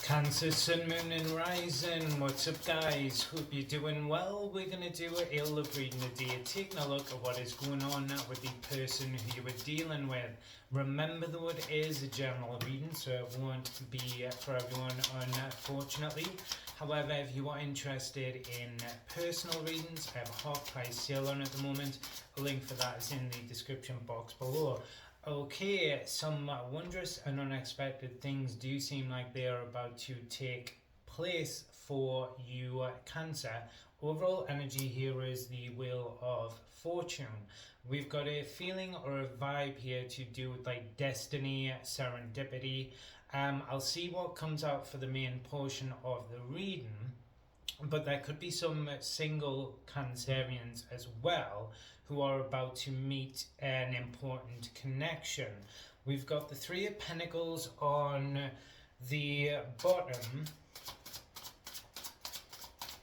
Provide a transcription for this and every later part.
Cancer, Sun, Moon and Rising. What's up guys? Hope you're doing well. We're going to do a love reading today, taking a look at what is going on with the person who you were dealing with. Remember though, it is a general reading, so it won't be for everyone unfortunately. However, if you are interested in personal readings, I have a half price sale on at the moment. A link for that is in the description box below. Okay, some wondrous and unexpected things do seem like they are about to take place for you, Cancer. Overall energy here is the Wheel of Fortune. We've got a feeling or a vibe here to do with like destiny, serendipity. I'll see what comes out for the main portion of the reading, but there could be some single Cancerians as well who are about to meet an important connection. We've got the Three of Pentacles on the bottom.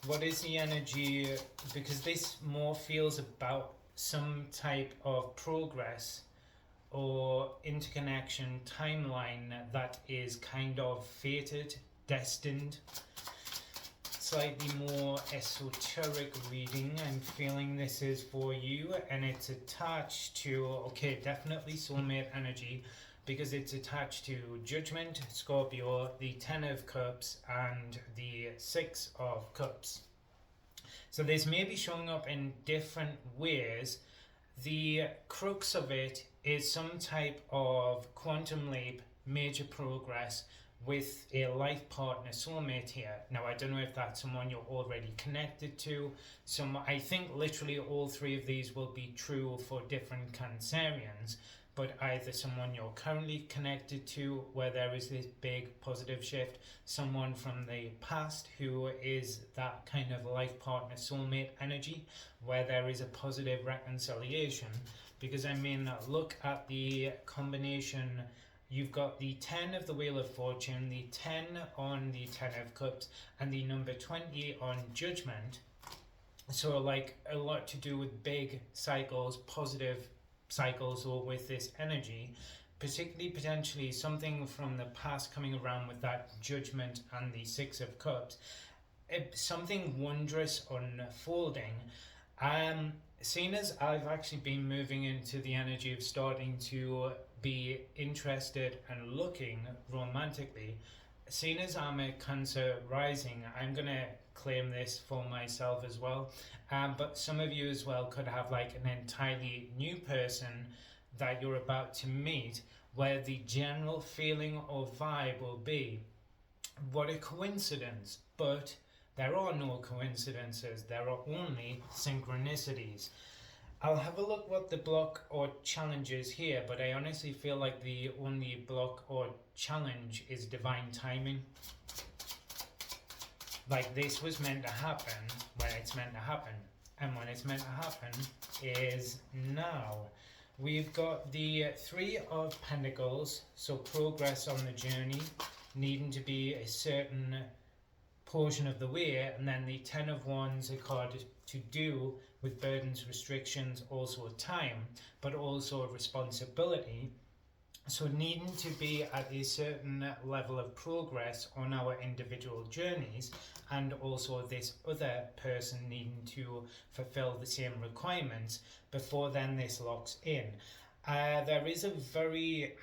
What is the energy? Because this more feels about some type of progress or interconnection timeline that is kind of fated, destined. Slightly more esoteric reading. I'm feeling this is for you, and it's attached to, okay, definitely soulmate energy, because it's attached to Judgment, Scorpio, the Ten of Cups and the Six of Cups. So this may be showing up in different ways. The crux of it is some type of quantum leap, major progress with a life partner, soulmate here. Now I don't know if that's someone you're already connected to. I think literally all three of these will be true for different Cancerians, but either someone you're currently connected to where there is this big positive shift, someone from the past who is that kind of life partner, soulmate energy where there is a positive reconciliation. Because I mean, look at the combination. You've got the 10 of the Wheel of Fortune, the 10 on the 10 of Cups, and the number 20 on Judgment. So like a lot to do with big cycles, positive cycles, or with this energy, particularly potentially something from the past coming around with that Judgment and the Six of Cups. Something wondrous unfolding. Seeing as I've actually been moving into the energy of starting to be interested and looking romantically, seeing as I'm a Cancer rising, I'm gonna claim this for myself as well, but some of you as well could have like an entirely new person that you're about to meet, where the general feeling or vibe will be, what a coincidence. But there are no coincidences, there are only synchronicities. I'll have a look what the block or challenge is here, but I honestly feel like the only block or challenge is divine timing. Like this was meant to happen when it's meant to happen, and when it's meant to happen is now. We've got the Three of Pentacles, so progress on the journey, needing to be a certain portion of the way, and then the Ten of Wands, a card to do with burdens, restrictions, also time, but also responsibility. So needing to be at a certain level of progress on our individual journeys, and also this other person needing to fulfill the same requirements before then this locks in. There is a very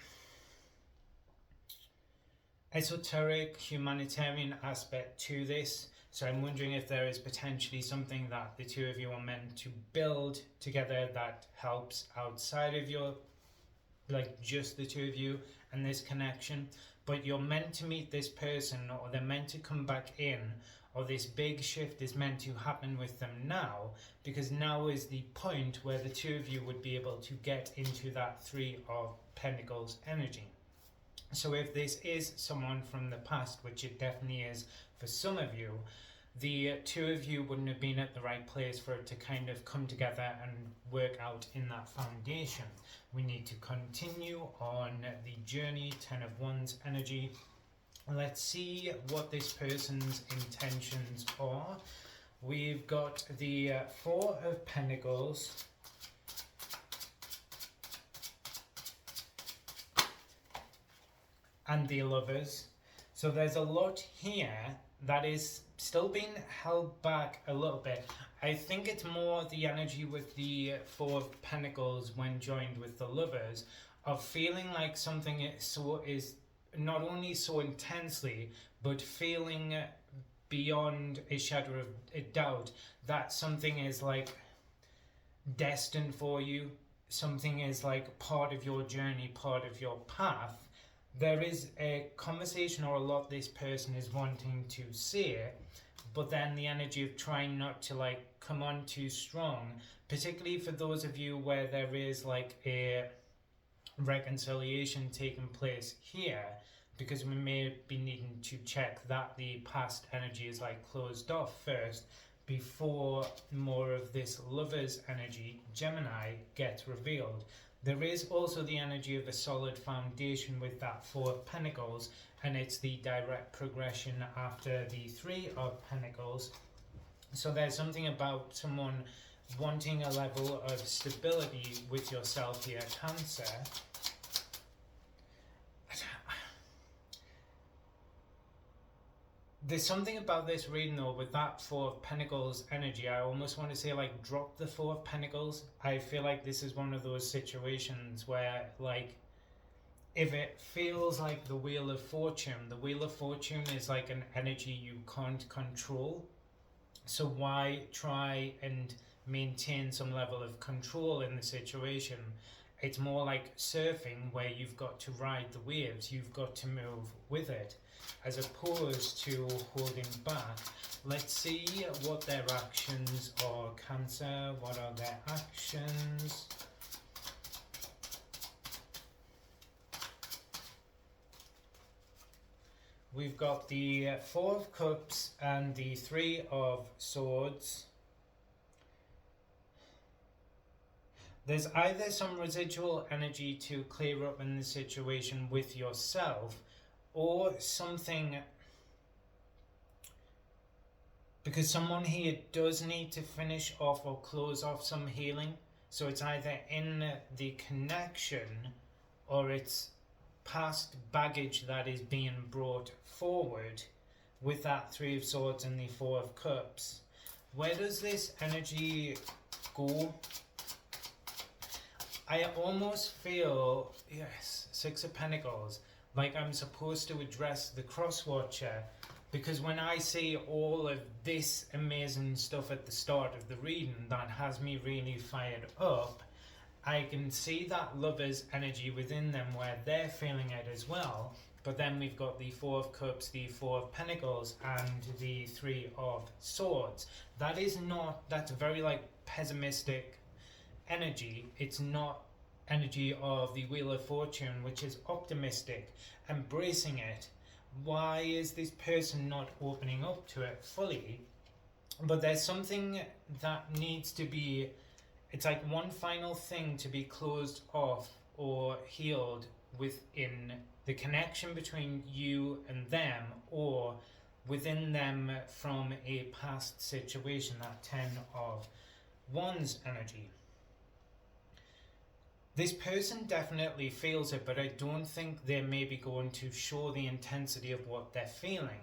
esoteric humanitarian aspect to this, so I'm wondering if there is potentially something that the two of you are meant to build together that helps outside of your, like just the two of you and this connection, but you're meant to meet this person, or they're meant to come back in, or this big shift is meant to happen with them now, because now is the point where the two of you would be able to get into that Three of Pentacles energy. So if this is someone from the past, which it definitely is for some of you, the two of you wouldn't have been at the right place for it to kind of come together and work out in that foundation. We need to continue on the journey, Ten of Wands energy. Let's see what this person's intentions are. We've got the Four of Pentacles, and the Lovers. So there's a lot here that is still being held back a little bit. I think it's more the energy with the Four of Pentacles when joined with the Lovers of feeling like something is not only so intensely, but feeling beyond a shadow of a doubt that something is like destined for you, something is like part of your journey, part of your path. There is a conversation or a lot this person is wanting to say, but then the energy of trying not to like come on too strong, particularly for those of you where there is like a reconciliation taking place here, because we may be needing to check that the past energy is like closed off first before more of this Lover's energy, Gemini, gets revealed. There is also the energy of a solid foundation with that Four of Pentacles, and it's the direct progression after the Three of Pentacles. So there's something about someone wanting a level of stability with yourself here, Cancer. There's something about this reading though with that Four of Pentacles energy. I almost want to say like drop the Four of Pentacles. I feel like this is one of those situations where like if it feels like the Wheel of Fortune is like an energy you can't control. So why try and maintain some level of control in the situation? It's more like surfing where you've got to ride the waves, you've got to move with it, as opposed to holding back. Let's see what their actions are, Cancer. What are their actions? We've got the Four of Cups and the Three of Swords. There's either some residual energy to clear up in the situation with yourself, or something, because someone here does need to finish off or close off some healing. So it's either in the connection or it's past baggage that is being brought forward with that Three of Swords and the Four of Cups. Where does this energy go? I almost feel, yes, Six of Pentacles, like I'm supposed to address the cross-watcher, because when I see all of this amazing stuff at the start of the reading that has me really fired up, I can see that Lover's energy within them where they're feeling it as well. But then we've got the Four of Cups, the Four of Pentacles, and the Three of Swords. That's a very like pessimistic energy. It's not energy of the Wheel of Fortune, which is optimistic, embracing it. Why is this person not opening up to it fully? But there's something that needs to be, it's like one final thing to be closed off or healed within the connection between you and them, or within them from a past situation, that Ten of Wands energy. This person definitely feels it, but I don't think they're maybe going to show the intensity of what they're feeling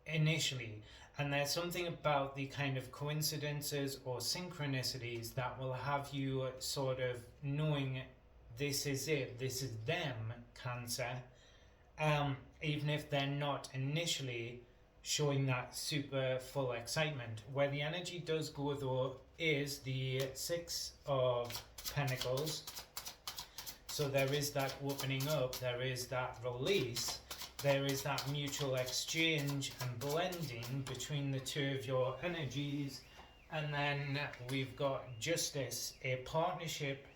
initially. And there's something about the kind of coincidences or synchronicities that will have you sort of knowing this is it, this is them, Cancer, even if they're not initially showing that super full excitement. Where the energy does go though is the Six of Pentacles. So there is that opening up, there is that release, there is that mutual exchange and blending between the two of your energies. And then we've got Justice, a partnership,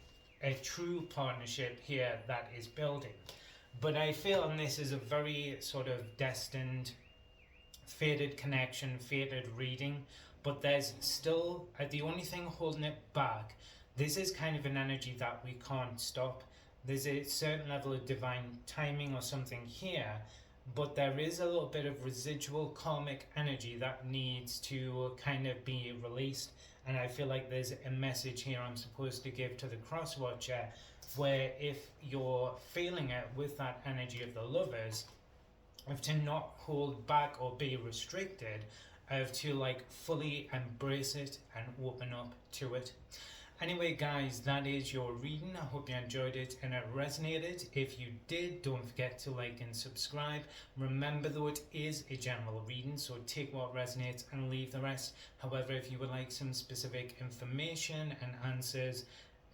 a true partnership here that is building. But I feel, and this is a very sort of destined, fated connection, fated reading, but there's still, the only thing holding it back, this is kind of an energy that we can't stop. There's a certain level of divine timing or something here, but there is a little bit of residual karmic energy that needs to kind of be released. And I feel like there's a message here I'm supposed to give to the cross-watcher, where if you're feeling it with that energy of the Lovers, of to not hold back or be restricted, of to like fully embrace it and open up to it. Anyway, guys, that is your reading. I hope you enjoyed it and it resonated. If you did, don't forget to like and subscribe. Remember, though, it is a general reading, so take what resonates and leave the rest. However, if you would like some specific information and answers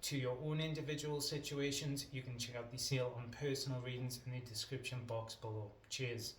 to your own individual situations, you can check out the sale on personal readings in the description box below. Cheers.